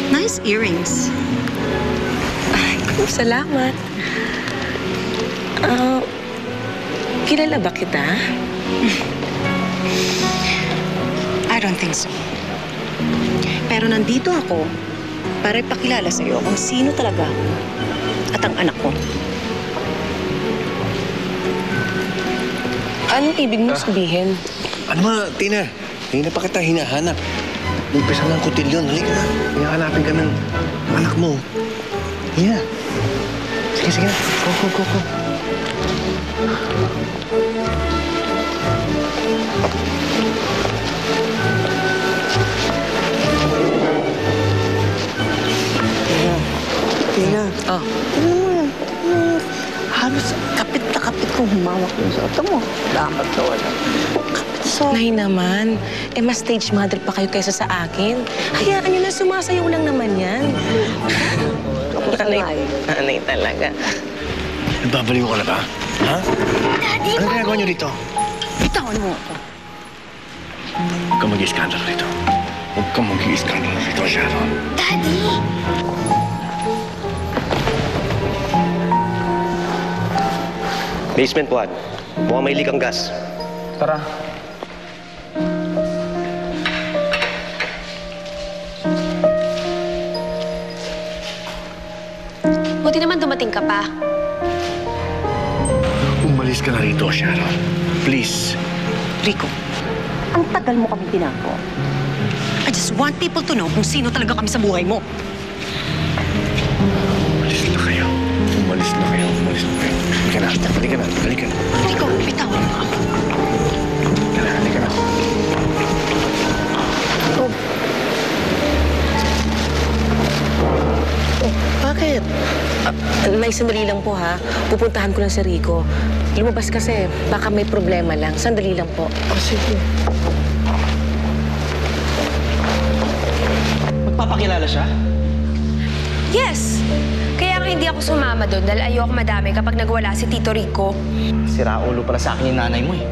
Nice earrings. Ay, salamat. Kilala ba kita? I don't think so. Pero nandito ako para ipakilala sa'yo kung sino talaga ako at ang anak ko. Anong ibig mo sabihin? Ano ba, Tina? Hindi na pa kita hinahanap. Umpisa ng kotilyon. Halika na. Hinahanapin ka ng anak mo. Hina. Sige, sige na. Go. Tina. Oh. Tingnan mo yan. Halos kapit na kapit kong humawak yung sa ito mo. Dapat na wala. Kapit sa... Nay naman, mas stage mother pa kayo kaysa sa akin. Hayaan nyo na, sumasayaw lang naman yan. Nanay talaga. Nagbabaliw ka na ba? Ha? Daddy, Anong ginagawa niyo dito? bitawan mo ako. Huwag kang mag-i-skandalo rito. Huwag kang mag-i-skandalo rito, Sharon. Daddy! Basement one. Mukhang may leak ang gas. Tara. Buti naman dumating ka pa. Umalis ka na rito, Sharon. Please. Rico, ang tagal mo kami tinako. I just want people to know kung sino talaga kami sa buhay mo. Umalis na kayo. Umalis na kayo. Halika na. Rico, bitawan mo ako. Halika na. Bakit? Nay, sandali lang po ha. Pupuntahan ko lang si Rico. Lumabas kasi, baka may problema lang. Sandali lang po. Sige. Magpapakilala siya? Yes! Kaya nga hindi ako sumama doon dahil ayoko madami kapag nagwala si Tito Rico. Sira ulo pala sa akin yung nanay mo eh.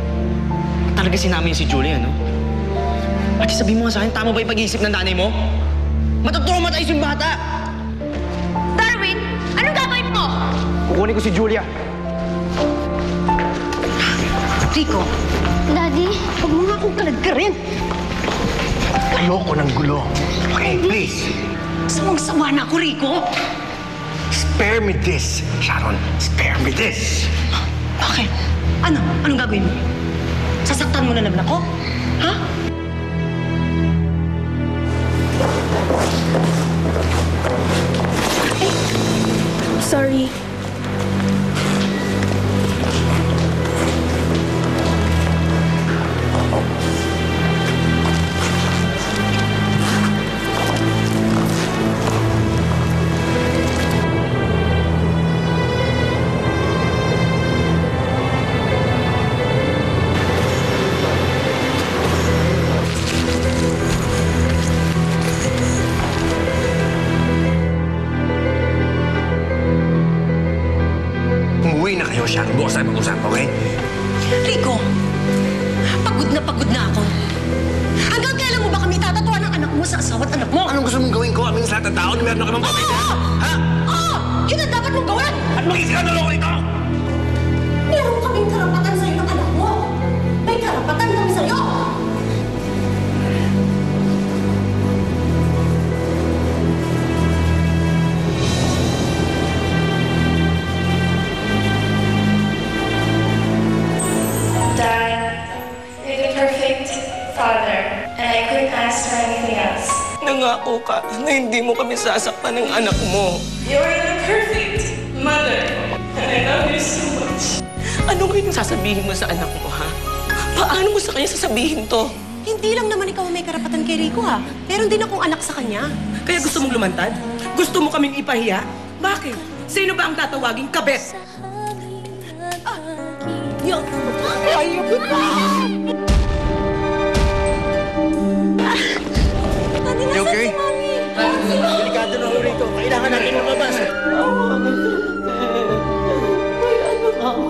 Talaga sinama yun si Julia, no? At sabihin mo nga sa akin, tama ba yung pag-iisip ng nanay mo? Matutraumatized yung bata! Darwin! Anong gagawin mo? Kukunin ko si Julia. Rico, Daddy? huwag mo nga akong kalagkarin. Ayoko ng gulo. Okay, please. Sawang-sawa na ako, Rico. Spare me this, Sharon. Spare me this. Bakit? Ano? Anong gagawin mo? Sasaktan mo na naman ako? Ha? Sorry. Umuwi na kayo, Sharon. Bukas tayo mag-usap, okay? Rico, pagod na ako. Hanggang kailan mo ba kami tatatuan ng anak mo sa asawa't anak mo? Anong gusto mong gawin ko? Aming sa lahat ng tao na meron ka bang pamilya? Ha? Oo! Yun ang dapat mong gawin! At mag-iskandalo ko ito! Meron kaming karapatan sa'yo ng anak mo. May karapatan kami sa'yo. Dad, you're the perfect father, and I couldn't ask for anything else. Nangako ka na hindi mo kami sasaktan ng anak mo. You're the perfect mother, and I love you so much. Ano kayong sasabihin mo sa anak mo, ha? Paano mo sa kanya sasabihin to? Hindi lang naman ikaw ang may karapatan kay Rico, ha? Meron din akong anak sa kanya. Kaya gusto mong lumantad? Gusto mo kaming ipahiya? Bakit? Sino ba ang tatawaging kabet? Yo! Ayaw ko na! You okay? Delikado na ho rito. Kailangan natin lumabas. Ay, ano ba ako?